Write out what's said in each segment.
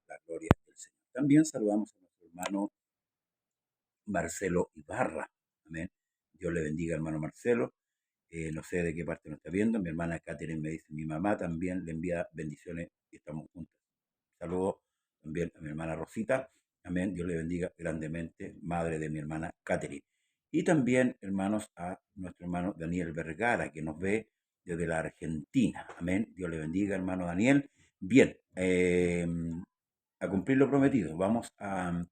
la gloria del Señor. También saludamos a nuestro hermano Marcelo Ibarra. Amén. Dios le bendiga, hermano Marcelo. No sé de qué parte nos está viendo. Mi hermana Catherine me dice, mi mamá también le envía bendiciones y estamos juntos. Saludo también a mi hermana Rosita. Amén. Dios le bendiga grandemente, madre de mi hermana Catherine. Y también, hermanos, a nuestro hermano Daniel Vergara, que nos ve desde la Argentina. Amén. Dios le bendiga, hermano Daniel. Bien, a cumplir lo prometido. Vamos al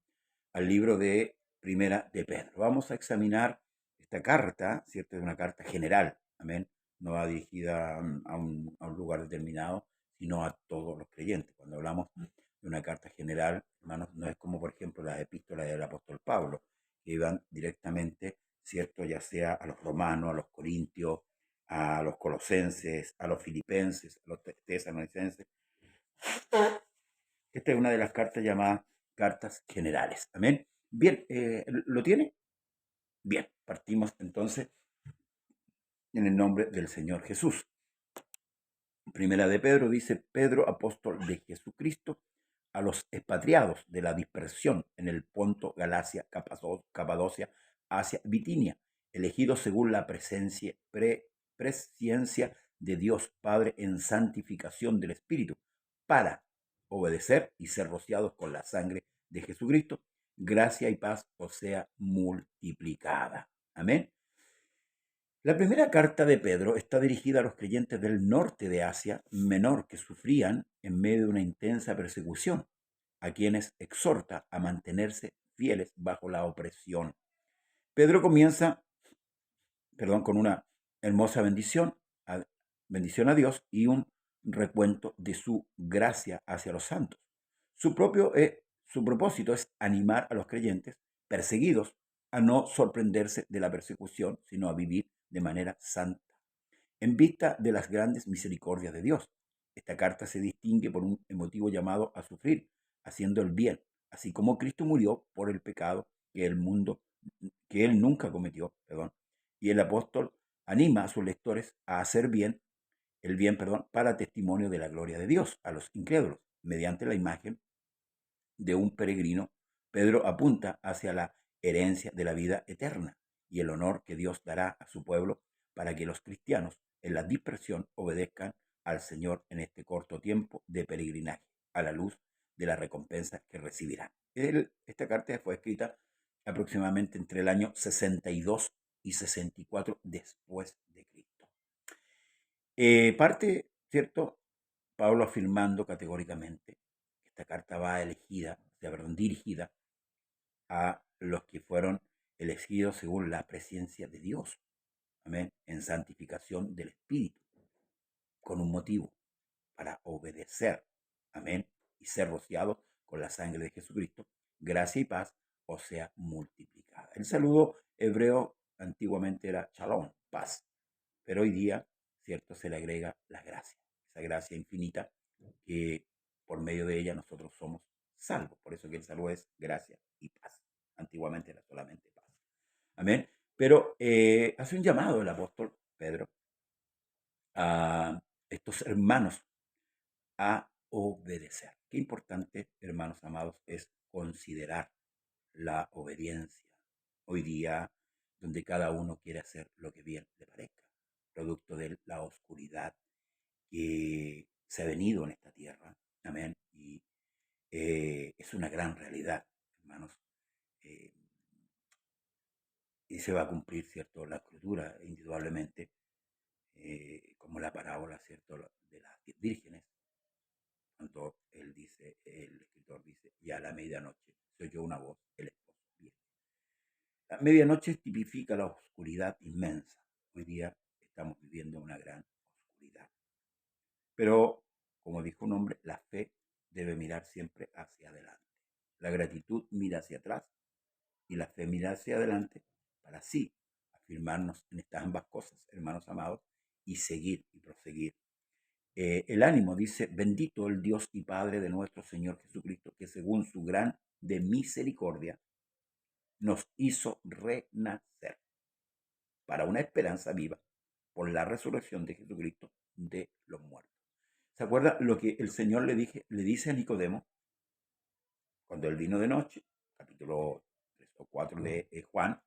libro de Primera de Pedro. Vamos a examinar esta carta, ¿cierto? Es una carta general, amén. No va dirigida a un lugar determinado, sino a todos los creyentes. Cuando hablamos de una carta general, hermanos, no es como, por ejemplo, las epístolas del apóstol Pablo, que iban directamente, ¿cierto? Ya sea a los romanos, a los corintios, a los colosenses, a los filipenses, a los tesalonicenses. Esta es una de las cartas llamadas cartas generales. Amén. Bien, ¿lo tiene? Bien, partimos entonces en el nombre del Señor Jesús. Primera de Pedro dice, Pedro, apóstol de Jesucristo, a los expatriados de la dispersión en el Ponto, Galacia, Capadocia, Asia, Bitinia, elegidos según la presciencia de Dios Padre en santificación del Espíritu, para obedecer y ser rociados con la sangre de Jesucristo, gracia y paz os sea multiplicada. Amén. La primera carta de Pedro está dirigida a los creyentes del norte de Asia Menor que sufrían en medio de una intensa persecución, a quienes exhorta a mantenerse fieles bajo la opresión. Pedro comienza, con una hermosa bendición a Dios y un recuento de su gracia hacia los santos. Su propósito es animar a los creyentes perseguidos a no sorprenderse de la persecución, sino a vivir de manera santa, en vista de las grandes misericordias de Dios. Esta carta se distingue por un emotivo llamado a sufrir, haciendo el bien, así como Cristo murió por el pecado que él nunca cometió, y el apóstol anima a sus lectores a hacer el bien, para testimonio de la gloria de Dios a los incrédulos. Mediante la imagen de un peregrino, Pedro apunta hacia la herencia de la vida eterna y el honor que Dios dará a su pueblo para que los cristianos en la dispersión obedezcan al Señor en este corto tiempo de peregrinaje, a la luz de la recompensa que recibirán. Esta carta fue escrita aproximadamente entre el año 62 y 64 después de Cristo. Parte, ¿cierto? Pablo afirmando categóricamente que esta carta va dirigida a los que fueron elegidos según la presencia de Dios, amén, en santificación del Espíritu, con un motivo, para obedecer, amén, y ser rociados con la sangre de Jesucristo, gracia y paz, o sea, multiplicada. El saludo hebreo antiguamente era shalom, paz, pero hoy día, cierto, se le agrega la gracia, esa gracia infinita que por medio de ella nosotros somos salvos. Por eso que el salvo es gracia y paz. Antiguamente era solamente paz. Amén. Pero hace un llamado el apóstol Pedro a estos hermanos a obedecer. Qué importante, hermanos amados, es considerar la obediencia. Hoy día, donde cada uno quiere hacer lo que bien le parezca, producto de la oscuridad que se ha venido en esta tierra. Amén. Y es una gran realidad, hermanos. Eh, y se va a cumplir, ¿cierto?, la escritura, indudablemente, como la parábola, ¿cierto?, de las 10 vírgenes, cuando el escritor dice, y a la medianoche se oyó una voz, el esposo viene. La medianoche tipifica la oscuridad inmensa. Hoy día estamos viviendo una gran oscuridad. Pero, como dijo un hombre, la fe debe mirar siempre hacia adelante. La gratitud mira hacia atrás y la fe mira hacia adelante para así afirmarnos en estas ambas cosas, hermanos amados, y seguir y proseguir. El ánimo dice, bendito el Dios y Padre de nuestro Señor Jesucristo, que según su gran de misericordia nos hizo renacer para una esperanza viva por la resurrección de Jesucristo de los muertos. ¿Se acuerda lo que el Señor le dice a Nicodemo? cuando él vino de noche, capítulo 3 o 4 de Juan,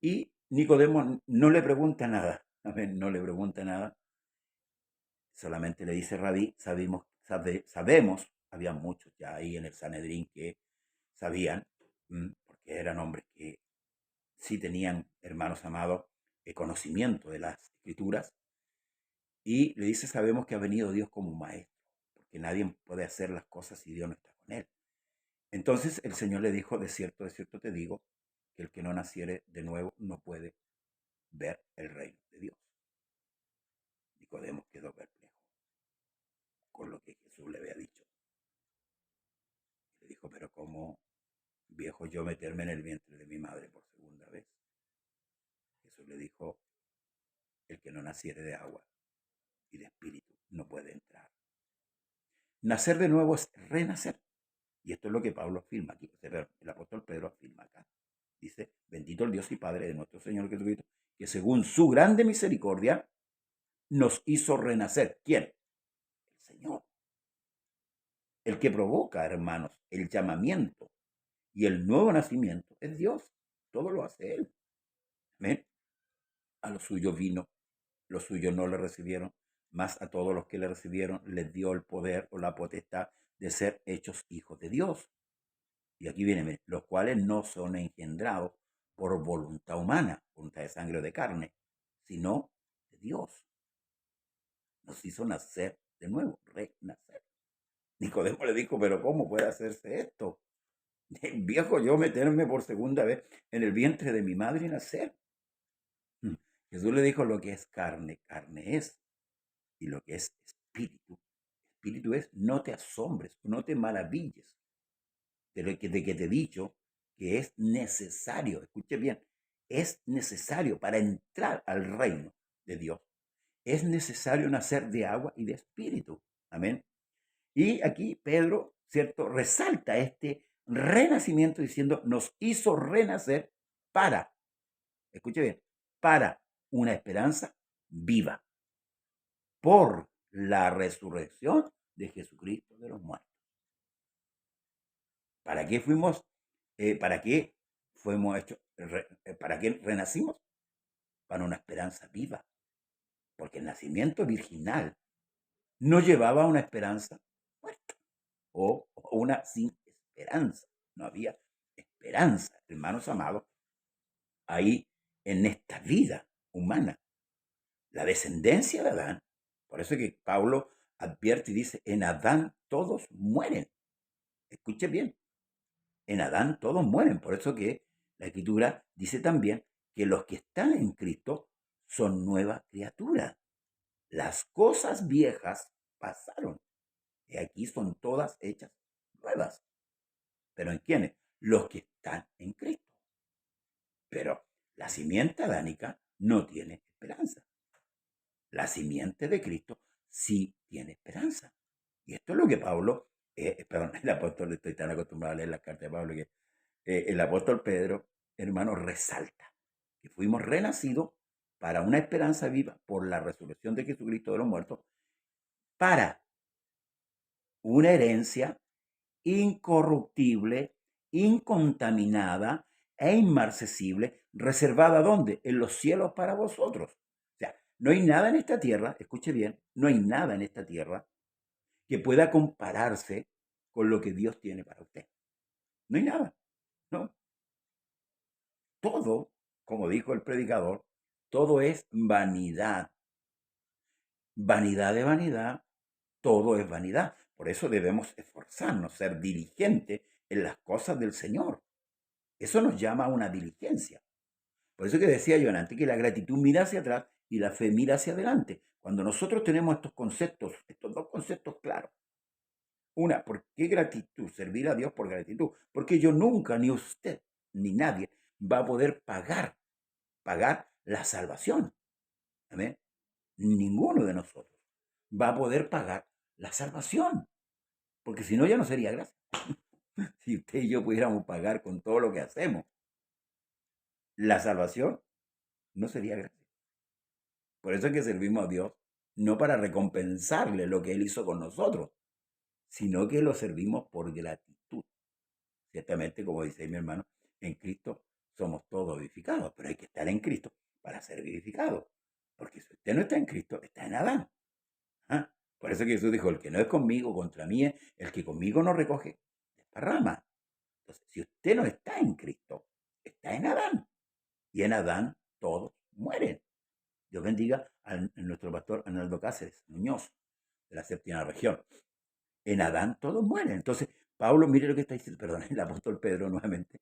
y Nicodemo no le pregunta nada, amén, no le pregunta nada, solamente le dice, Rabí, sabemos, había muchos ya ahí en el Sanedrín que sabían, porque eran hombres que sí tenían, hermanos amados, conocimiento de las escrituras, y le dice, sabemos que ha venido Dios como un maestro, porque nadie puede hacer las cosas si Dios no está con él. Entonces el Señor le dijo, de cierto te digo, que el que no naciere de nuevo no puede ver el reino de Dios. Nicodemo quedó perplejo con lo que Jesús le había dicho. Le dijo, pero ¿cómo viejo yo meterme en el vientre de mi madre por segunda vez? Jesús le dijo, el que no naciere de agua y de espíritu no puede entrar. Nacer de nuevo es renacer. Y esto es lo que Pablo afirma aquí. El apóstol Pedro afirma acá. Dice, bendito el Dios y Padre de nuestro Señor Jesucristo, que según su grande misericordia nos hizo renacer. ¿Quién? El Señor. El que provoca, hermanos, el llamamiento y el nuevo nacimiento es Dios. Todo lo hace Él. ¿Amén? A los suyos vino, los suyos no le recibieron, mas a todos los que le recibieron les dio el poder o la potestad de ser hechos hijos de Dios. Y aquí viene, miren, los cuales no son engendrados por voluntad humana, voluntad de sangre o de carne, sino de Dios. Nos hizo nacer de nuevo, renacer. Nicodemo le dijo, pero ¿cómo puede hacerse esto? Viejo yo meterme por segunda vez en el vientre de mi madre y nacer. Jesús le dijo, lo que es carne, carne es. Y lo que es espíritu, espíritu es, no te asombres, no te maravilles de que te he dicho que es necesario, escuche bien, es necesario para entrar al reino de Dios. Es necesario nacer de agua y de espíritu. Amén. Y aquí Pedro, ¿cierto?, resalta este renacimiento diciendo, nos hizo renacer para, escuche bien, para una esperanza viva, por la resurrección de Jesucristo de los muertos. ¿Para qué fuimos? ¿Para qué fuimos hechos? ¿Para qué renacimos? Para una esperanza viva. Porque el nacimiento virginal no llevaba a una esperanza muerta o una sin esperanza. No había esperanza, hermanos amados, ahí en esta vida humana. La descendencia de Adán, por eso es que Pablo advierte y dice, en Adán todos mueren. Escuche bien, en Adán todos mueren. Por eso que la Escritura dice también que los que están en Cristo son nuevas criaturas. Las cosas viejas pasaron y aquí son todas hechas nuevas. ¿Pero en quiénes? Los que están en Cristo. Pero la simiente adánica no tiene esperanza. La simiente de Cristo sí tiene esperanza. Y esto es lo que Pablo, perdón, el apóstol, estoy tan acostumbrado a leer las cartas de Pablo que el apóstol Pedro, hermano, resalta que fuimos renacidos para una esperanza viva por la resurrección de Jesucristo de los muertos, para una herencia incorruptible, incontaminada e inmarcesible, reservada ¿dónde? En los cielos para vosotros. O sea, no hay nada en esta tierra, escuche bien, no hay nada en esta tierra que pueda compararse con lo que Dios tiene para usted. No hay nada, ¿no? Todo, como dijo el predicador, todo es vanidad. Vanidad de vanidad, todo es vanidad. Por eso debemos esforzarnos, ser diligentes en las cosas del Señor. Eso nos llama a una diligencia. Por eso que decía yo antes que la gratitud mira hacia atrás y la fe mira hacia adelante. Cuando nosotros tenemos estos conceptos, estos dos conceptos claros. Una, ¿por qué gratitud? Servir a Dios por gratitud. Porque yo nunca, ni usted, ni nadie, va a poder pagar la salvación. ¿Amén? Ninguno de nosotros va a poder pagar la salvación. Porque si no, ya no sería gracia. Si usted y yo pudiéramos pagar con todo lo que hacemos, la salvación no sería gracia. Por eso es que servimos a Dios, no para recompensarle lo que Él hizo con nosotros, sino que lo servimos por gratitud. Ciertamente, como dice mi hermano, en Cristo somos todos vivificados, pero hay que estar en Cristo para ser vivificado. Porque si usted no está en Cristo, está en Adán. ¿Ah? Por eso que Jesús dijo, el que no es conmigo, contra mí es, el que conmigo no recoge, desparrama. Entonces, si usted no está en Cristo, está en Adán. Y en Adán todos mueren. Dios bendiga a nuestro pastor Arnaldo Cáceres Muñoz, de la séptima región. En Adán todos mueren. Entonces, Pablo, mire lo que está diciendo, perdón, el apóstol Pedro nuevamente,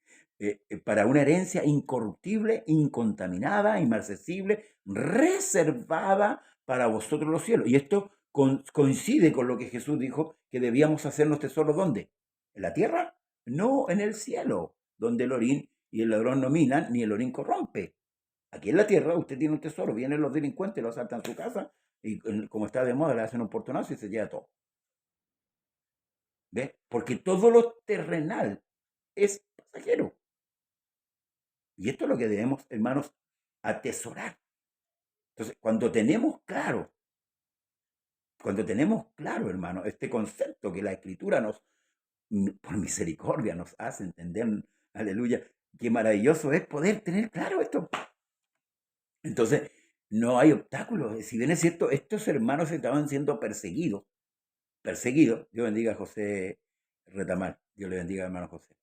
para una herencia incorruptible, incontaminada, inmarcesible, reservada para vosotros los cielos. Y esto coincide con lo que Jesús dijo, que debíamos hacernos tesoros, ¿dónde? ¿En la tierra? No, en el cielo, donde el orín y el ladrón no minan, ni el orín corrompe. Aquí en la tierra usted tiene un tesoro, vienen los delincuentes, lo asaltan su casa, y como está de moda, le hacen un portonazo y se lleva todo. ¿Ves? Porque todo lo terrenal es pasajero. Y esto es lo que debemos, hermanos, atesorar. Entonces, cuando tenemos claro, hermano, este concepto que la Escritura nos, por misericordia, nos hace entender, aleluya, qué maravilloso es poder tener claro esto. Entonces, no hay obstáculos. Si bien es cierto, estos hermanos estaban siendo perseguidos, Dios bendiga a José Retamal, Dios le bendiga, hermano José.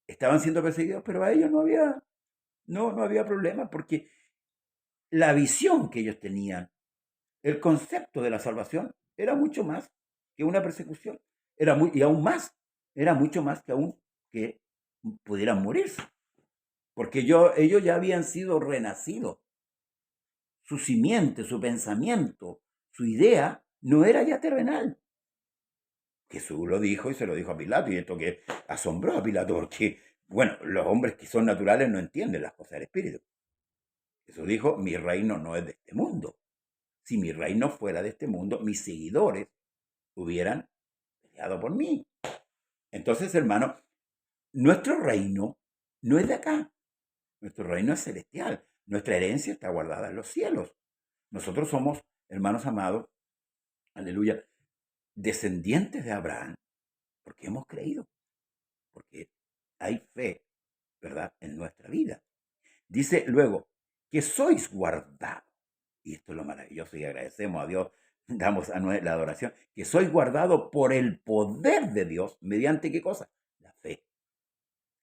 Estaban siendo perseguidos, pero a ellos no había problema, porque la visión que ellos tenían, el concepto de la salvación, era mucho más que una persecución. Y aún más, era mucho más que aún que pudieran morirse. Porque ellos ya habían sido renacidos. Su simiente, su pensamiento, su idea no era ya terrenal. Jesús lo dijo y se lo dijo a Pilato, y esto que asombró a Pilato, porque, bueno, los hombres que son naturales no entienden las cosas del Espíritu. Jesús dijo, mi reino no es de este mundo. Si mi reino fuera de este mundo, mis seguidores hubieran peleado por mí. Entonces, hermano, nuestro reino no es de acá. Nuestro reino es celestial. Nuestra herencia está guardada en los cielos. Nosotros somos, hermanos amados, aleluya, descendientes de Abraham, porque hemos creído, porque hay fe, ¿verdad?, en nuestra vida. Dice luego que sois guardados. Y esto es lo maravilloso, y agradecemos a Dios, damos a la adoración, que sois guardados por el poder de Dios, ¿mediante qué cosa? La fe.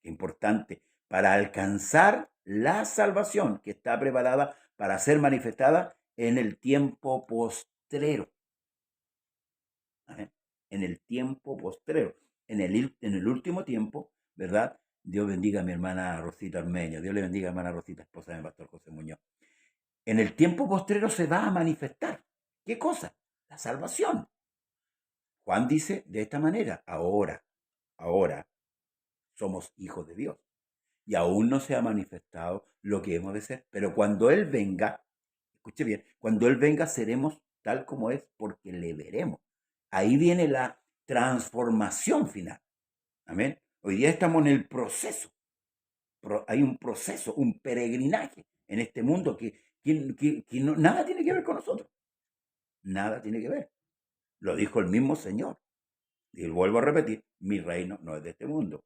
Importante, para alcanzar la salvación que está preparada para ser manifestada en el tiempo postrero. ¿Amén? En el tiempo postrero, en el último tiempo, ¿verdad? Dios bendiga a mi hermana Rosita Armeño, Dios le bendiga a mi hermana Rosita, esposa de mi pastor José Muñoz. En el tiempo postrero se va a manifestar. ¿Qué cosa? La salvación. Juan dice de esta manera, ahora somos hijos de Dios. Y aún no se ha manifestado lo que hemos de ser. Pero cuando Él venga, escuche bien, cuando Él venga seremos tal como es porque le veremos. Ahí viene la transformación final. Amén. Hoy día estamos en el proceso. Hay un proceso, un peregrinaje en este mundo que nada tiene que ver con nosotros. Nada tiene que ver. Lo dijo el mismo Señor. Y vuelvo a repetir, mi reino no es de este mundo.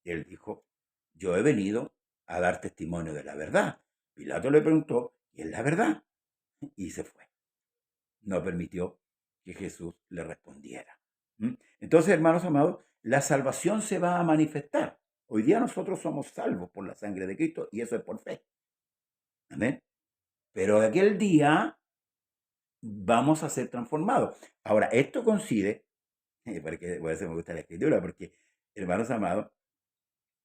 Él dijo, yo he venido a dar testimonio de la verdad. Pilato le preguntó, ¿qué es la verdad? Y se fue. No permitió que Jesús le respondiera. Entonces, hermanos amados, la salvación se va a manifestar. Hoy día nosotros somos salvos por la sangre de Cristo y eso es por fe. Amén. Pero aquel día vamos a ser transformados. Ahora, esto coincide, porque por eso me gusta la escritura, porque, hermanos amados,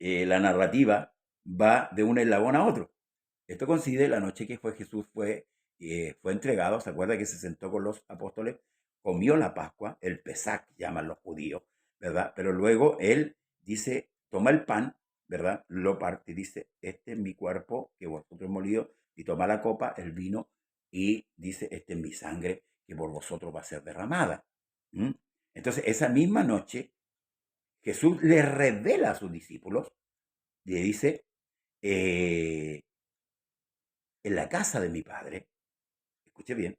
la narrativa va de un eslabón a otro. Esto coincide la noche que Jesús fue entregado. ¿Se acuerda que se sentó con los apóstoles? Comió la Pascua, el Pesach, llaman los judíos, ¿verdad? Pero luego él dice, toma el pan, ¿verdad? Lo parte y dice, este es mi cuerpo que vosotros molido, y toma la copa, el vino, y dice, este es mi sangre que por vosotros va a ser derramada. Entonces, esa misma noche, Jesús le revela a sus discípulos, le dice, en la casa de mi padre, escuche bien,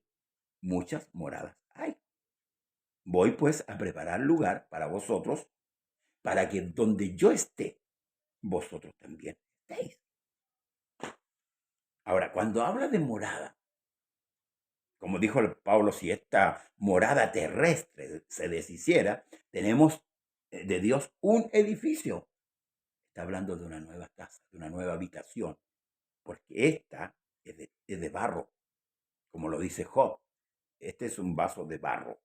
muchas moradas hay. Voy pues a preparar lugar para vosotros, para que donde yo esté, vosotros también estéis. Ahora, cuando habla de morada, como dijo el Pablo, si esta morada terrestre se deshiciera, tenemos de Dios un edificio. Está hablando de una nueva casa, de una nueva habitación, porque esta es de barro, como lo dice Job. Este es un vaso de barro,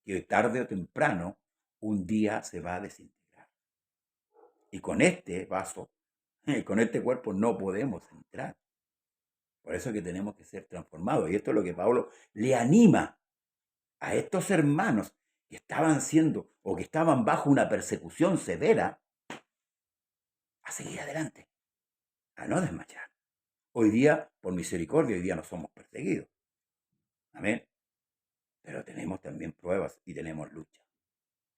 que tarde o temprano un día se va a desintegrar. Y con este vaso, con este cuerpo no podemos entrar. Por eso es que tenemos que ser transformados. Y esto es lo que Pablo le anima a estos hermanos que estaban siendo o que estaban bajo una persecución severa a seguir adelante, a no desmayar. Hoy día, por misericordia, hoy día no somos perseguidos. Amén. Pero tenemos también pruebas y tenemos lucha.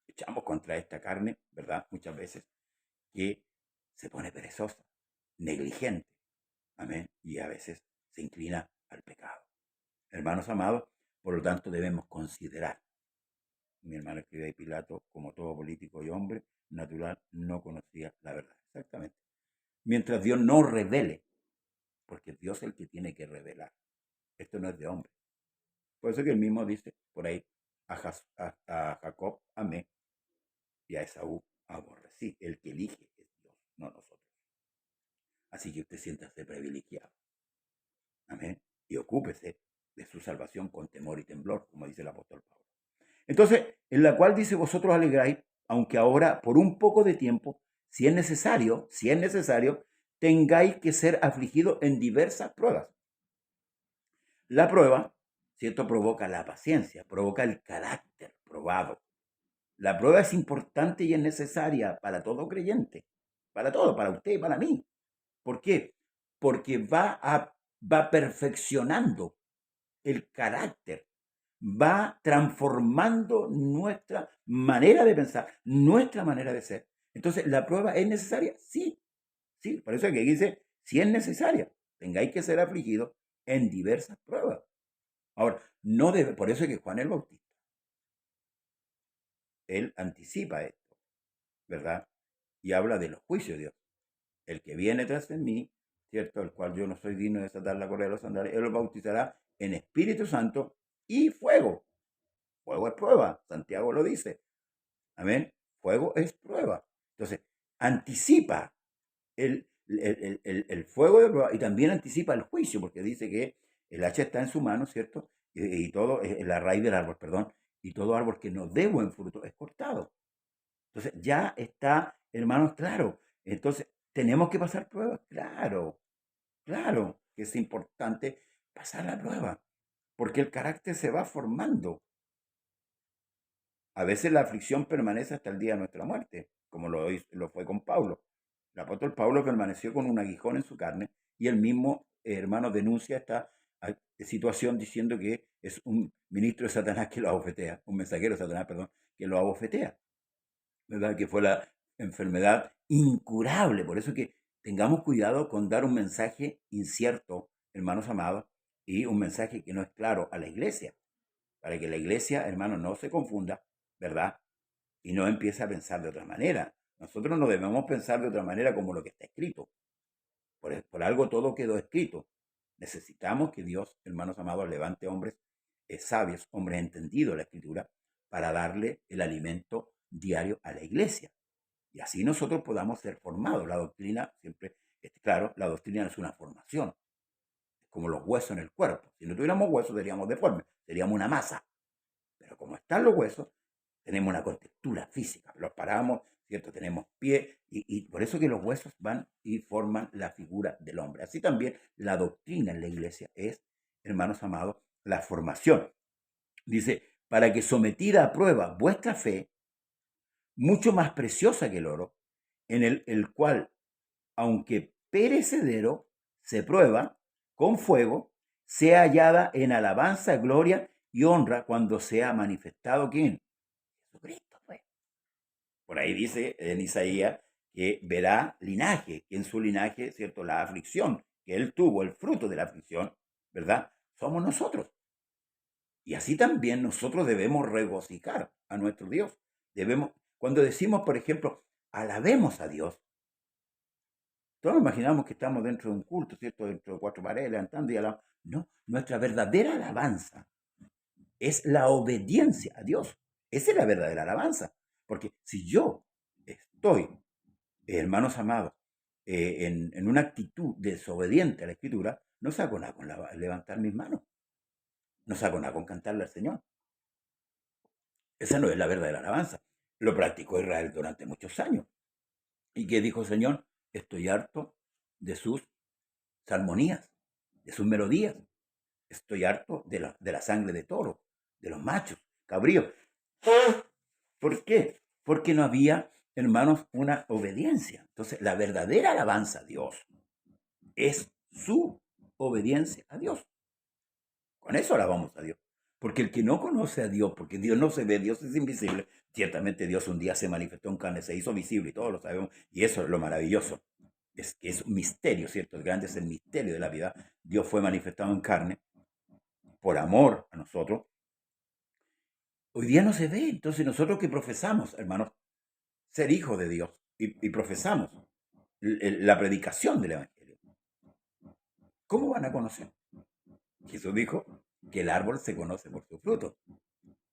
Luchamos contra esta carne, ¿verdad? Muchas veces que se pone perezosa, negligente. Amén. Y a veces se inclina al pecado. Hermanos amados, por lo tanto debemos considerar. Mi hermano escribe ahí, Pilato, como todo político y hombre natural, no conocía la verdad. Exactamente. Mientras Dios no revele, porque Dios es el que tiene que revelar. Esto no es de hombre. Por eso que él mismo dice por ahí, a Jacob amé y a Esaú aborrecí. El que elige es Dios, no nosotros. Así que usted siéntase privilegiado. Amén. Y ocúpese de su salvación con temor y temblor, como dice el apóstol Pablo. Entonces, en la cual dice, vosotros alegráis, aunque ahora por un poco de tiempo, si es necesario, tengáis que ser afligidos en diversas pruebas. La prueba, ¿cierto? Provoca la paciencia, provoca el carácter probado. La prueba es importante y es necesaria para todo creyente, para todo, para usted y para mí. ¿Por qué? Porque va perfeccionando el carácter, va transformando nuestra manera de pensar, nuestra manera de ser. Entonces, ¿la prueba es necesaria? Sí, sí. Por eso es que dice, si es necesaria, tengáis que ser afligidos en diversas pruebas. Ahora, no debe, por eso es que Juan el Bautista, él anticipa esto, ¿verdad? Y habla de los juicios de Dios. El que viene tras de mí, ¿cierto? El cual yo no soy digno de desatar la correa de los sandalias, él los bautizará en Espíritu Santo y fuego. Fuego es prueba, Santiago lo dice. Amén. Fuego es prueba. Entonces, anticipa el fuego de prueba y también anticipa el juicio, porque dice que el hacha está en su mano, ¿cierto? Y todo, la raíz del árbol, perdón, y todo árbol que no dé buen fruto es cortado. Entonces, ya está, hermanos, claro. Entonces, ¿tenemos que pasar pruebas? Claro, claro que es importante pasar la prueba, porque el carácter se va formando. A veces la aflicción permanece hasta el día de nuestra muerte, como lo fue con Pablo. El apóstol Pablo permaneció con un aguijón en su carne y el mismo hermano denuncia esta situación diciendo que es un ministro de Satanás que lo abofetea, un mensajero de Satanás, perdón, que lo abofetea, ¿verdad? Que fue la enfermedad incurable. Por eso que tengamos cuidado con dar un mensaje incierto, hermanos amados, y un mensaje que no es claro a la iglesia, para que la iglesia, hermanos, no se confunda, ¿verdad? Y no empiece a pensar de otra manera. Nosotros no debemos pensar de otra manera como lo que está escrito. Por algo todo quedó escrito. Necesitamos que Dios, hermanos amados, levante hombres sabios, hombres entendidos de la escritura, para darle el alimento diario a la iglesia. Y así nosotros podamos ser formados. La doctrina, siempre, claro, la doctrina es una formación. Es como los huesos en el cuerpo. Si no tuviéramos huesos, seríamos deformes, seríamos una masa. Pero como están los huesos, tenemos una contextura física. Los paramos, ¿cierto? Tenemos pie y por eso que los huesos van y forman la figura del hombre. Así también la doctrina en la iglesia es, hermanos amados, la formación. Dice, para que sometida a prueba vuestra fe, mucho más preciosa que el oro, en el cual, aunque perecedero, se prueba con fuego, sea hallada en alabanza, gloria y honra cuando sea manifestado ¿quién? Jesucristo, pues. Por ahí dice en Isaías que verá linaje, que en su linaje, ¿cierto? La aflicción que él tuvo, el fruto de la aflicción, ¿verdad? Somos nosotros. Y así también nosotros debemos regocijar a nuestro Dios. Debemos, cuando decimos, por ejemplo, alabemos a Dios. Todos imaginamos que estamos dentro de un culto, ¿cierto? Dentro de cuatro paredes, levantando y alabando. No, nuestra verdadera alabanza es la obediencia a Dios. Esa es la verdadera alabanza. Porque si yo estoy, hermanos amados, en una actitud desobediente a la Escritura, no saco nada con levantar mis manos. No saco nada con cantarle al Señor. Esa no es la verdadera alabanza. Lo practicó Israel durante muchos años. ¿Y qué dijo el Señor? Estoy harto de sus salmonías, de sus melodías. Estoy harto de la sangre de toro, de los machos, cabríos. ¿Por qué? Porque no había, hermanos, una obediencia. Entonces, la verdadera alabanza a Dios es su obediencia a Dios. Con eso alabamos a Dios. Porque el que no conoce a Dios, porque Dios no se ve, Dios es invisible, ciertamente Dios un día se manifestó en carne, se hizo visible y todos lo sabemos, y eso es lo maravilloso. Es que es un misterio, ¿cierto? El grande es el misterio de la vida. Dios fue manifestado en carne por amor a nosotros. Hoy día no se ve, entonces nosotros que profesamos, hermanos, ser hijos de Dios y profesamos la predicación del Evangelio, ¿cómo van a conocer? Jesús dijo que el árbol se conoce por su fruto.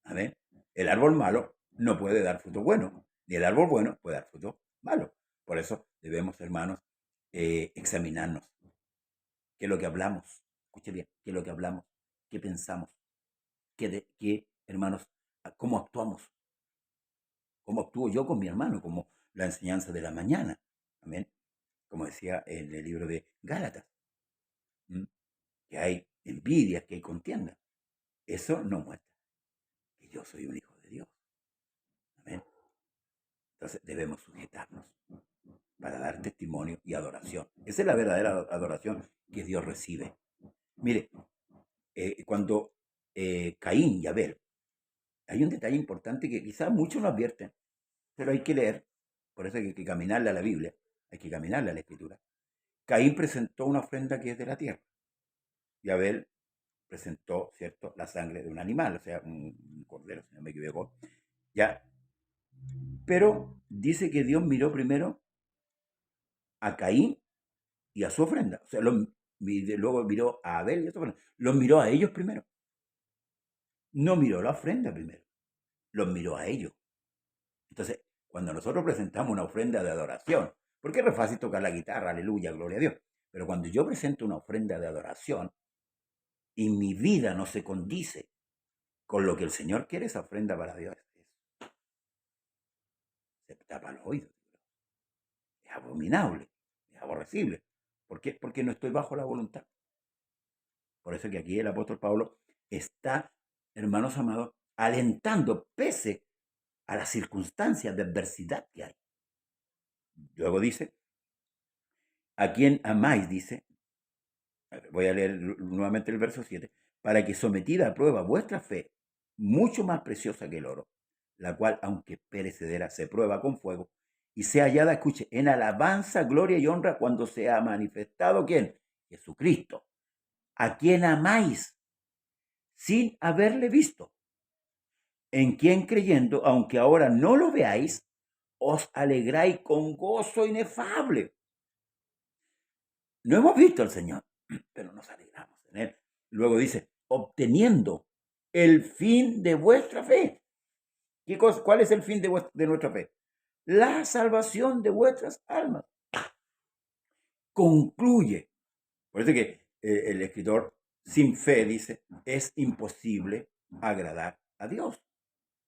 Amén. El árbol malo no puede dar fruto bueno, ni el árbol bueno puede dar fruto malo. Por eso debemos, hermanos, examinarnos. ¿Qué es lo que hablamos? Escuche bien, ¿qué es lo que hablamos? ¿Qué pensamos? ¿Qué, hermanos, cómo actuamos? ¿Cómo actúo yo con mi hermano? Como la enseñanza de la mañana. Amén. Como decía en el libro de Gálatas. Que hay envidias, que hay contienda. Eso no muestra que yo soy un hijo de Dios. Amén. Entonces debemos sujetarnos para dar testimonio y adoración. Esa es la verdadera adoración que Dios recibe. Mire, cuando Caín y Abel, hay un detalle importante que quizás muchos no advierten, pero hay que leer, por eso hay que caminarle a la Biblia, hay que caminarle a la Escritura. Caín presentó una ofrenda que es de la tierra y Abel presentó, ¿cierto?, la sangre de un animal, o sea, un cordero, si no me equivoco. Ya. Pero dice que Dios miró primero a Caín y a su ofrenda. O sea, luego miró a Abel y a su ofrenda. Los miró a ellos primero. No miró la ofrenda primero. Los miró a ellos. Entonces, cuando nosotros presentamos una ofrenda de adoración, porque es re fácil tocar la guitarra, aleluya, gloria a Dios. Pero cuando yo presento una ofrenda de adoración y mi vida no se condice con lo que el Señor quiere, esa ofrenda para Dios se tapa los oídos. Es abominable, es aborrecible. ¿Por qué? Porque no estoy bajo la voluntad. Por eso que aquí el apóstol Pablo está, hermanos amados, alentando pese a las circunstancias de adversidad que hay. Luego dice, a quien amáis, dice, voy a leer nuevamente el verso 7, para que sometida a prueba vuestra fe, mucho más preciosa que el oro, la cual, aunque perecedera, se prueba con fuego, y sea hallada, escuche, en alabanza, gloria y honra cuando sea manifestado, ¿quién? Jesucristo, a quien amáis, sin haberle visto, en quien creyendo, aunque ahora no lo veáis, os alegráis con gozo inefable. No hemos visto al Señor, pero nos alegramos en Él. Luego dice, obteniendo el fin de vuestra fe. ¿Qué cosa? ¿Cuál es el fin de nuestra fe? La salvación de vuestras almas. Concluye. Por eso que el escritor sin fe dice, es imposible agradar a Dios.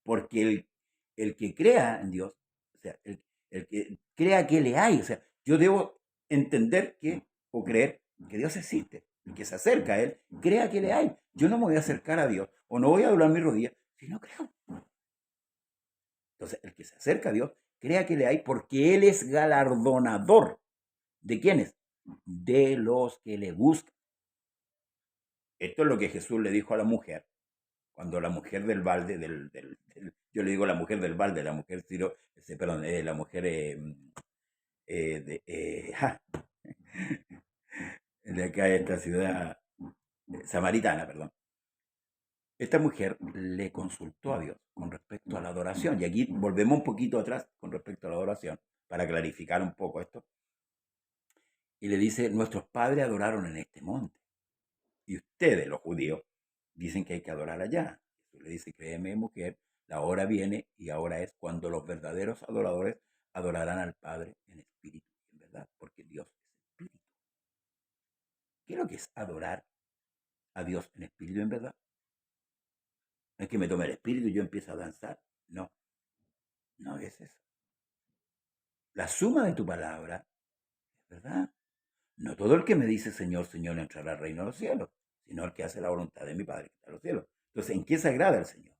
Porque el que crea en Dios, o sea, el que crea que le hay, o sea, yo debo entender que, o creer que Dios existe. El que se acerca a Él, crea que le hay. Yo no me voy a acercar a Dios, o no voy a doblar mis rodillas, si no creo. Entonces, el que se acerca a Dios, crea que le hay porque Él es galardonador. ¿De quiénes? De los que le buscan. Esto es lo que Jesús le dijo a la mujer cuando la mujer del balde, yo le digo la mujer del balde, la mujer Ciro, perdón, la mujer de acá de esta ciudad samaritana, perdón. Esta mujer le consultó a Dios con respecto a la adoración. Y aquí volvemos un poquito atrás con respecto a la adoración, para clarificar un poco esto, y le dice, nuestros padres adoraron en este monte, y ustedes, los judíos, dicen que hay que adorar allá. Jesús le dice, créeme, mujer, la hora viene y ahora es cuando los verdaderos adoradores adorarán al Padre en espíritu y en verdad, porque Dios es espíritu. ¿Qué es lo que es adorar a Dios en espíritu y en verdad? No es que me tome el espíritu y yo empiezo a danzar. No, no es eso. La suma de tu palabra es verdad. No todo el que me dice Señor, Señor entrará al reino de los cielos, sino el que hace la voluntad de mi Padre que está en los cielos. Entonces, ¿en qué se agrada el Señor?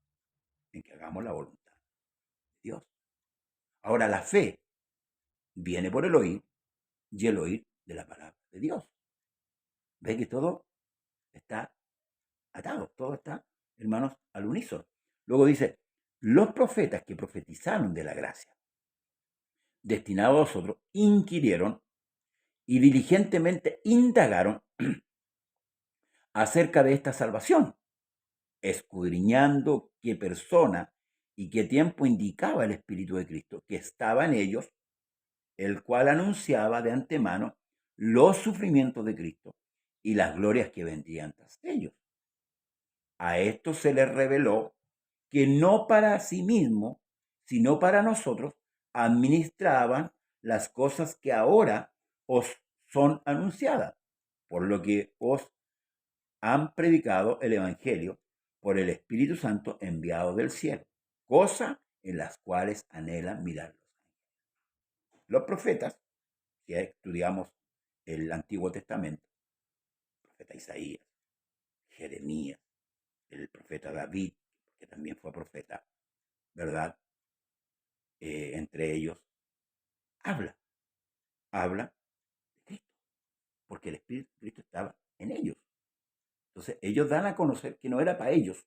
En que hagamos la voluntad de Dios. Ahora, la fe viene por el oír y el oír de la palabra de Dios. ¿Ve que todo está atado? Todo está, hermanos, al unísono. Luego dice, los profetas que profetizaron de la gracia destinado a vosotros inquirieron y diligentemente indagaron acerca de esta salvación, escudriñando qué persona y qué tiempo indicaba el Espíritu de Cristo que estaba en ellos, el cual anunciaba de antemano los sufrimientos de Cristo y las glorias que vendrían tras ellos. A esto se les reveló que no para sí mismo, sino para nosotros, administraban las cosas que ahora os son anunciadas, por lo que os han predicado el Evangelio por el Espíritu Santo enviado del cielo, cosa en las cuales anhelan mirar los ángeles. Los profetas, si estudiamos el Antiguo Testamento, el profeta Isaías, Jeremías, el profeta David, que también fue profeta, ¿verdad? Entre ellos, habla de Cristo, porque el Espíritu de Cristo estaba en ellos. Entonces, ellos dan a conocer que no era para ellos,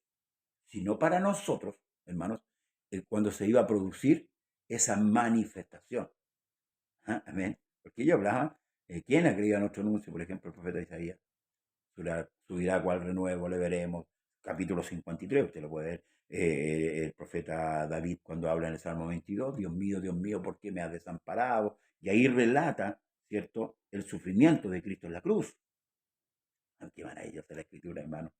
sino para nosotros, hermanos, cuando se iba a producir esa manifestación. ¿Ah? Amén. Porque ellos hablaban, ¿quién ha creído a nuestro anuncio? Por ejemplo, el profeta Isaías, subirá cual renuevo, le veremos. Capítulo 53, usted lo puede ver. El profeta David cuando habla en el Salmo 22, Dios mío, ¿por qué me has desamparado? Y ahí relata, ¿cierto?, el sufrimiento de Cristo en la cruz. Aunque van a ellos de la escritura, hermano.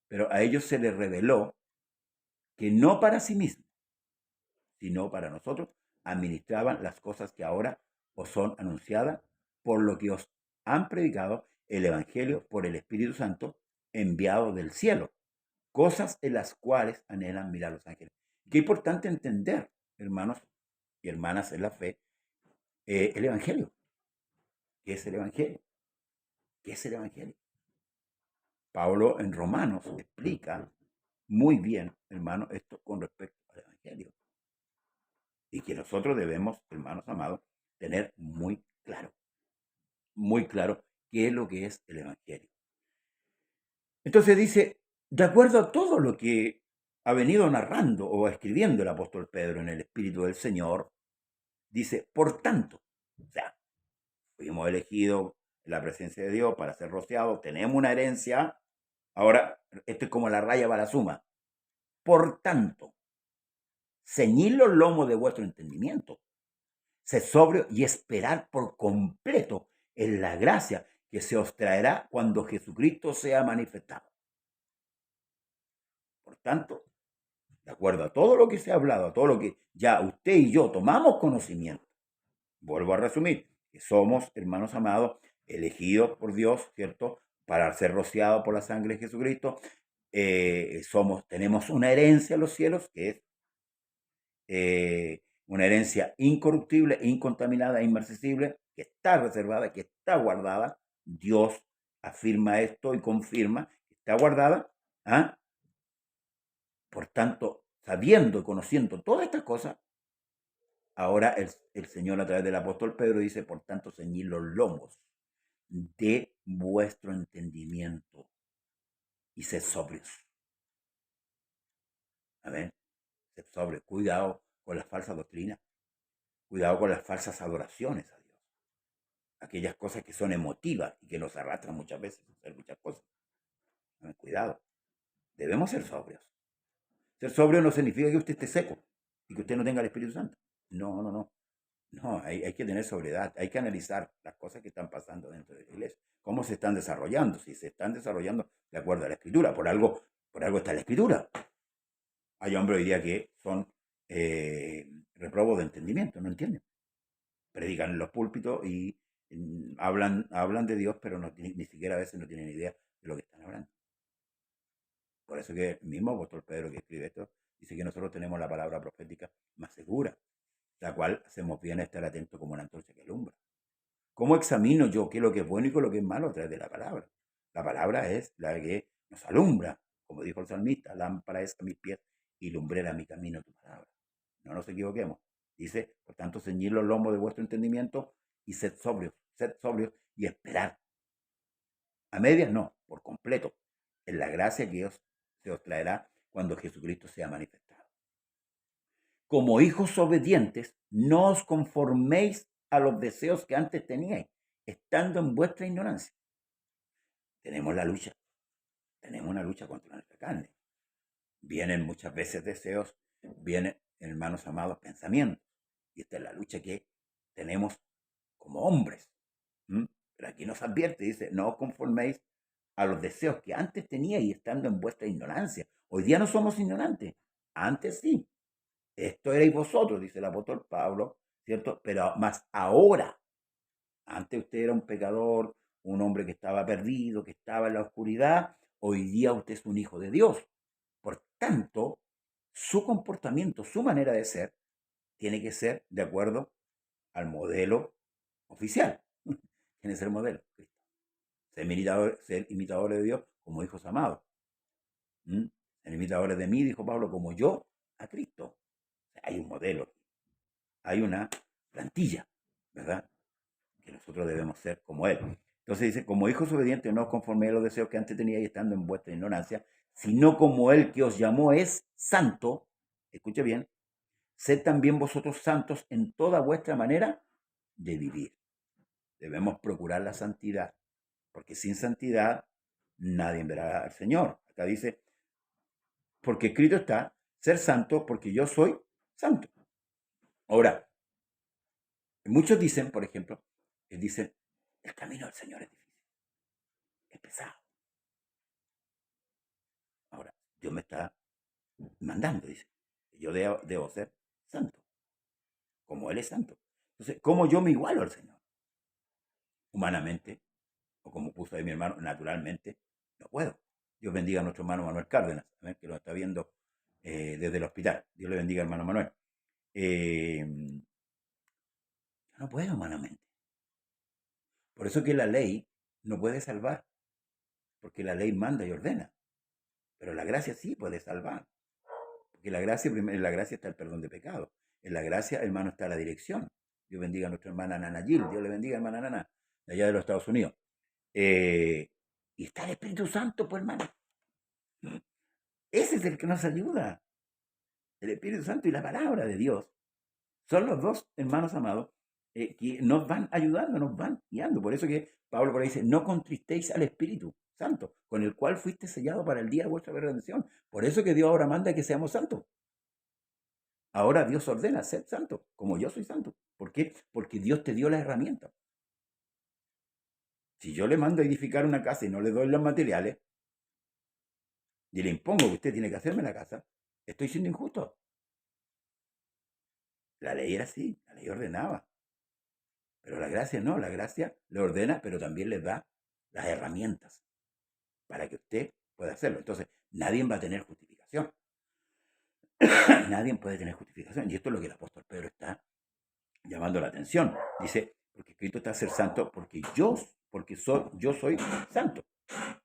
Pero a ellos se les reveló que no para sí mismos, sino para nosotros, administraban las cosas que ahora os son anunciadas, por lo que os han predicado el Evangelio por el Espíritu Santo enviado del cielo, cosas en las cuales anhelan mirar los ángeles. Qué importante entender, hermanos y hermanas en la fe, el Evangelio. ¿Qué es el Evangelio? ¿Qué es el Evangelio? Pablo en Romanos explica muy bien, hermano, esto con respecto al Evangelio. Y que nosotros debemos, hermanos amados, tener muy claro qué es lo que es el Evangelio. Entonces dice, de acuerdo a todo lo que ha venido narrando o escribiendo el apóstol Pedro en el Espíritu del Señor, dice, por tanto, o sea, fuimos elegidos en la presencia de Dios para ser rociados, tenemos una herencia, ahora esto es como la raya para la suma, por tanto, ceñid los lomos de vuestro entendimiento, sed sobrio y esperar por completo en la gracia que se os traerá cuando Jesucristo sea manifestado. Por tanto, de acuerdo a todo lo que se ha hablado, a todo lo que ya usted y yo tomamos conocimiento, vuelvo a resumir, que somos, hermanos amados, elegidos por Dios, ¿cierto?, para ser rociados por la sangre de Jesucristo. Tenemos una herencia en los cielos, que es una herencia incorruptible, incontaminada, inmarcesible, que está reservada, que está guardada. Dios afirma esto y confirma que está guardada. ¿Ah? Por tanto, sabiendo y conociendo todas estas cosas, ahora el Señor a través del apóstol Pedro dice, por tanto, ceñid los lomos de vuestro entendimiento y sed sobrios. Amén. Sed sobrios. Cuidado con las falsas doctrinas. Cuidado con las falsas adoraciones a Dios. Aquellas cosas que son emotivas y que nos arrastran muchas veces a hacer muchas cosas. Amén. Cuidado. Debemos ser sobrios. Ser sobrio no significa que usted esté seco y que usted no tenga el Espíritu Santo. No, no, no. No, hay que tener sobriedad, hay que analizar las cosas que están pasando dentro de la iglesia, cómo se están desarrollando, si se están desarrollando de acuerdo a la escritura, por algo está la escritura. Hay hombres hoy día que son reprobos de entendimiento, no entienden. Predican en los púlpitos y hablan de Dios, pero ni siquiera a veces no tienen idea de lo que están hablando. Por eso que el mismo apóstol Pedro que escribe esto dice que nosotros tenemos la palabra profética más segura, la cual hacemos bien a estar atentos como una antorcha que alumbra. ¿Cómo examino yo qué es lo que es bueno y qué es lo que es malo a través de la palabra? La palabra es la que nos alumbra, como dijo el salmista, lámpara es a mis pies y lumbrera mi camino tu palabra. No nos equivoquemos. Dice, por tanto, ceñid los lomos de vuestro entendimiento y sed sobrios y esperad. A medias no, por completo, en la gracia que se os traerá cuando Jesucristo sea manifestado. Como hijos obedientes, no os conforméis a los deseos que antes teníais, estando en vuestra ignorancia. Tenemos una lucha contra nuestra carne. Vienen muchas veces deseos, vienen, hermanos amados, pensamientos. Y esta es la lucha que tenemos como hombres. Pero aquí nos advierte, dice, no os conforméis a los deseos que antes teníais estando en vuestra ignorancia. Hoy día no somos ignorantes, antes sí. Esto erais vosotros, dice el apóstol Pablo, ¿cierto? Pero más ahora, antes usted era un pecador, un hombre que estaba perdido, que estaba en la oscuridad, hoy día usted es un hijo de Dios. Por tanto, su comportamiento, su manera de ser, tiene que ser de acuerdo al modelo oficial. Tiene que ser el modelo. Ser imitadores de Dios como hijos amados. Ser imitadores de mí, dijo Pablo, como yo a Cristo. Hay un modelo, hay una plantilla, ¿verdad? Que nosotros debemos ser como Él. Entonces dice, como hijos obedientes, no os conforméis a los deseos que antes teníais estando en vuestra ignorancia, sino como Él que os llamó es santo, escuche bien, sed también vosotros santos en toda vuestra manera de vivir. Debemos procurar la santidad, porque sin santidad nadie verá al Señor. Acá dice, porque escrito está, ser santo porque yo soy santo. Ahora, muchos dicen, por ejemplo, dicen, el camino del Señor es difícil, es pesado. Ahora, Dios me está mandando, dice, yo debo ser santo, como Él es santo. Entonces, ¿cómo yo me igualo al Señor? Humanamente, o como puso ahí mi hermano, naturalmente, no puedo. Dios bendiga a nuestro hermano Manuel Cárdenas, que lo está viendo desde el hospital. Dios le bendiga, hermano Manuel. Yo no puedo humanamente. Por eso que la ley no puede salvar, porque la ley manda y ordena. Pero la gracia sí puede salvar. Porque en la gracia está el perdón de pecado. En la gracia, hermano, está la dirección. Dios bendiga a nuestra hermana Nana Gil. Dios le bendiga, hermana Nana, de allá de los Estados Unidos. Y está el Espíritu Santo, pues, hermano. Ese es el que nos ayuda. El Espíritu Santo y la palabra de Dios son los dos hermanos amados que nos van ayudando, nos van guiando. Por eso que Pablo por ahí dice, no contristéis al Espíritu Santo, con el cual fuiste sellado para el día de vuestra redención. Por eso que Dios ahora manda que seamos santos. Ahora Dios ordena, ser santo, como yo soy santo. ¿Por qué? Porque Dios te dio la herramienta. Si yo le mando a edificar una casa y no le doy los materiales, y le impongo que usted tiene que hacerme la casa, estoy siendo injusto. La ley era así, la ley ordenaba. Pero la gracia no, la gracia le ordena, pero también le da las herramientas para que usted pueda hacerlo. Entonces, nadie va a tener justificación. Nadie puede tener justificación. Y esto es lo que el apóstol Pedro está llamando la atención. Dice, porque escrito está ser santo, yo soy santo.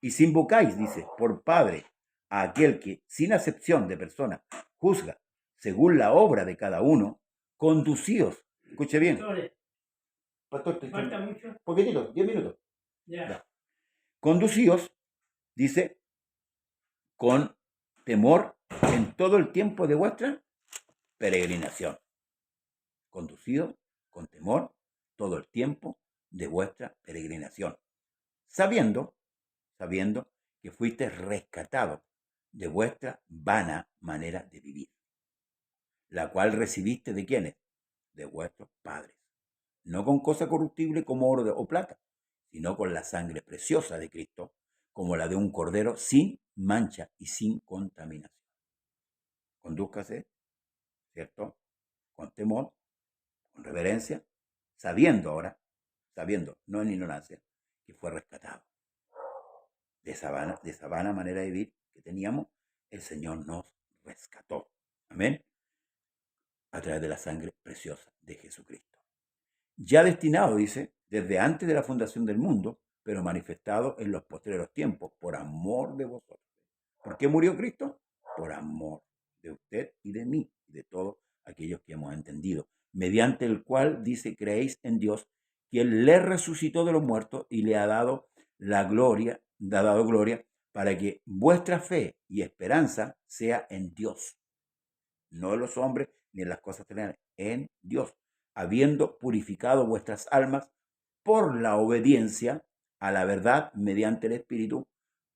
Y si invocáis, dice, por Padre, a aquel que, sin acepción de persona, juzga según la obra de cada uno, conducíos, escuche bien. Pastor, ¿falta mucho? Poquitito, 10 minutos. Ya. Conducíos, dice, con temor en todo el tiempo de vuestra peregrinación. Conducidos con temor todo el tiempo de vuestra peregrinación. Sabiendo que fuiste rescatados de vuestra vana manera de vivir, la cual recibiste de quiénes? de vuestros padres, no con cosa corruptible como oro o plata, sino con la sangre preciosa de Cristo, como la de un cordero sin mancha y sin contaminación. Condúzcase, ¿cierto? Con temor, con reverencia, sabiendo, no en ignorancia, que fue rescatado. De esa vana manera de vivir que teníamos, el Señor nos rescató. Amén. A través de la sangre preciosa de Jesucristo. Ya destinado, dice, desde antes de la fundación del mundo, pero manifestado en los postreros tiempos, por amor de vosotros. ¿Por qué murió Cristo? Por amor de usted y de mí, y de todos aquellos que hemos entendido, mediante el cual, dice, creéis en Dios, que Él le resucitó de los muertos y le ha dado gloria, para que vuestra fe y esperanza sea en Dios, no en los hombres ni en las cosas terrenales, en Dios, habiendo purificado vuestras almas por la obediencia a la verdad mediante el Espíritu,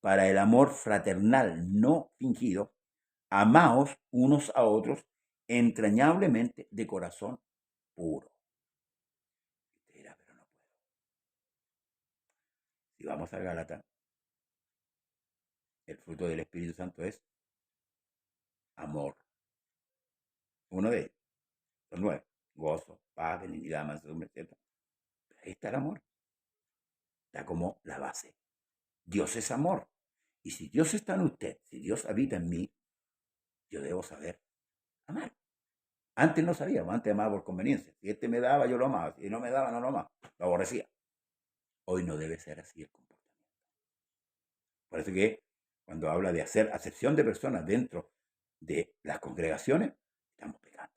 para el amor fraternal no fingido, amaos unos a otros entrañablemente de corazón puro. Usted dirá, pero no puedo. Si vamos a Gálatas, el fruto del Espíritu Santo es amor. Uno de ellos, son 9: gozo, paz, benignidad, mansedumbre, etc. Pero ahí está el amor. Está como la base. Dios es amor. Y si Dios está en usted, si Dios habita en mí, yo debo saber amar. Antes no sabíamos, antes amaba por conveniencia. Si este me daba, yo lo amaba. Si no me daba, no lo amaba. Lo aborrecía. Hoy no debe ser así el comportamiento. Por eso que cuando habla de hacer acepción de personas dentro de las congregaciones, estamos pecando.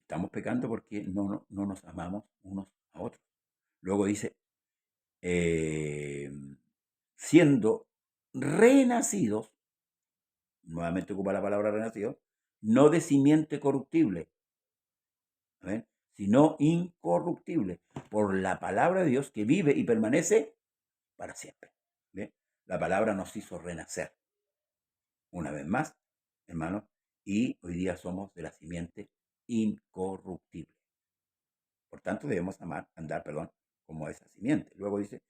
Estamos pecando porque no nos amamos unos a otros. Luego dice, siendo renacidos, nuevamente ocupa la palabra renacido, no de simiente corruptible, ¿ven?, sino incorruptible, por la palabra de Dios que vive y permanece para siempre. ¿Ven? La palabra nos hizo renacer una vez más, hermanos, y hoy día somos de la simiente incorruptible. Por tanto, debemos andar como esa simiente. Luego dice,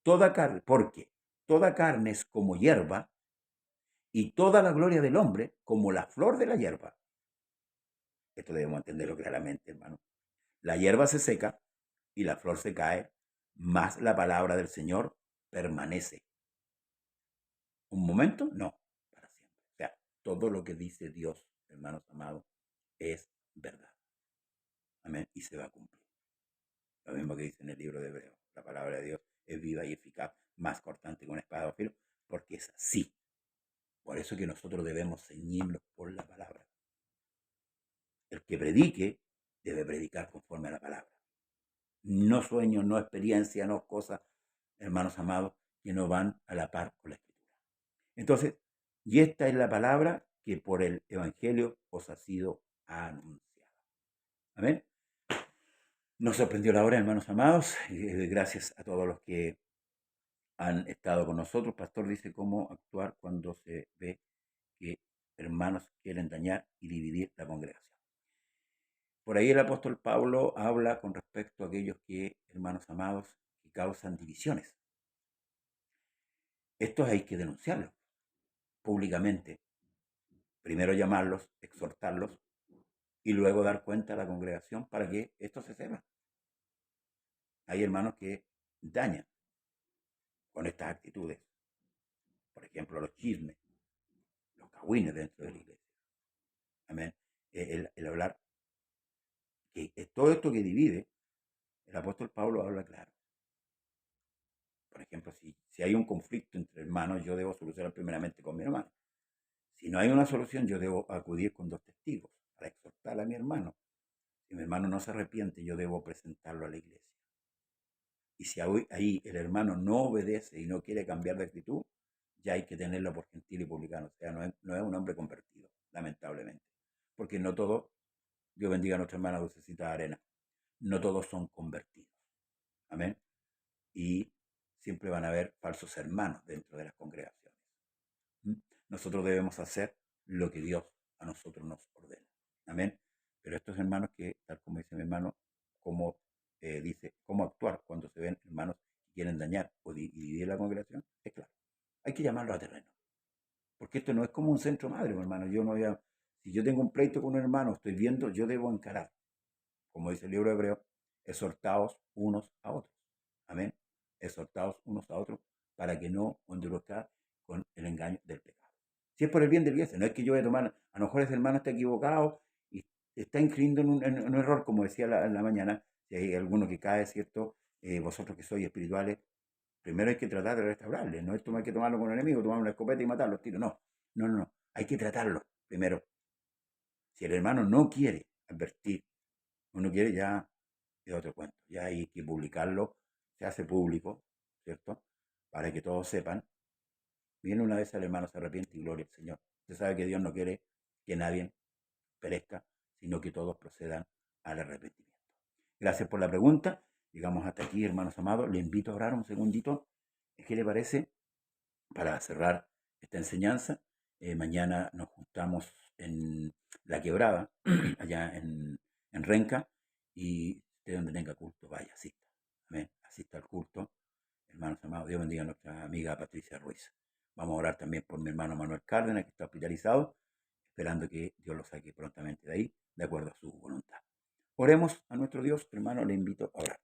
toda carne, porque toda carne es como hierba, y toda la gloria del hombre como la flor de la hierba. Esto debemos entenderlo claramente, hermano. La hierba se seca y la flor se cae, mas la palabra del Señor permanece. ¿Un momento? No, para siempre. O sea, todo lo que dice Dios, hermanos amados, es verdad. Amén. Y se va a cumplir. Lo mismo que dice en el libro de Hebreos. La palabra de Dios es viva y eficaz, más cortante que una espada de filo, porque es así. Por eso que nosotros debemos ceñirnos por la palabra. El que predique debe predicar conforme a la palabra. No sueños, no experiencia, no cosas, hermanos amados, que no van a la par con la Escritura. Entonces, y esta es la palabra que por el Evangelio os ha sido anunciada. Amén. Nos sorprendió la hora, hermanos amados. Gracias a todos los que han estado con nosotros. Pastor dice cómo actuar cuando se ve que hermanos quieren dañar y dividir la congregación. Por ahí el apóstol Pablo habla con respecto a aquellos que, hermanos amados, que causan divisiones. Estos hay que denunciarlos públicamente. Primero llamarlos, exhortarlos y luego dar cuenta a la congregación para que esto se sepa. Hay hermanos que dañan con estas actitudes. Por ejemplo, los chismes, los cagüines dentro de la iglesia. Amén. El hablar, que todo esto que divide, el apóstol Pablo habla claro. Por ejemplo, si hay un conflicto entre hermanos, yo debo solucionar primeramente con mi hermano. Si no hay una solución, yo debo acudir con 2 testigos para exhortar a mi hermano. Si mi hermano no se arrepiente, yo debo presentarlo a la iglesia. Y si ahí el hermano no obedece y no quiere cambiar de actitud, ya hay que tenerlo por gentil y publicano. O sea, no es un hombre convertido, lamentablemente. Porque no todos, Dios bendiga a nuestra hermana Dulcecita de Arena, no todos son convertidos. Amén. Y siempre van a haber falsos hermanos dentro de las congregaciones. Nosotros debemos hacer lo que Dios a nosotros nos ordena. Amén. Pero estos hermanos que, tal como dice mi hermano, cómo dice, cómo actuar cuando se ven hermanos que quieren dañar o dividir la congregación, es claro. Hay que llamarlo a terreno. Porque esto no es como un centro madre, mi hermano. Yo no voy a, si yo tengo un pleito con un hermano, estoy viendo, yo debo encarar, como dice el libro de Hebreo, exhortaos unos a otros. Amén. Exhortaos unos a otros para que no ondurezca con el engaño del pecado. Si es por el bien del iglesia, no es que yo voy a tomar, a lo mejor ese hermano está equivocado y está incluyendo en un error, como decía en la mañana, si hay alguno que cae, ¿cierto? Vosotros que sois espirituales, primero hay que tratar de restaurarle, no es hay que tomarlo con el enemigo, tomar una escopeta y matarlo, tiro, no, no, no, no, hay que tratarlo primero. Si el hermano no quiere advertir, o no quiere, ya es otro cuento, ya hay que publicarlo, se hace público, ¿cierto? Para que todos sepan. Viene una vez el hermano se arrepiente y gloria al Señor. Usted sabe que Dios no quiere que nadie perezca, sino que todos procedan al arrepentimiento. Gracias por la pregunta. Llegamos hasta aquí, hermanos amados. Le invito a orar un segundito. ¿Qué le parece? Para cerrar esta enseñanza. Mañana nos juntamos en La Quebrada, allá en Renca, y usted donde tenga culto, vaya, asista. Amén. Asista al culto. Hermanos amados, Dios bendiga a nuestra amiga Patricia Ruiz. Vamos a orar también por mi hermano Manuel Cárdenas, que está hospitalizado, esperando que Dios lo saque prontamente de ahí, de acuerdo a su voluntad. Oremos a nuestro Dios, hermano, le invito a orar.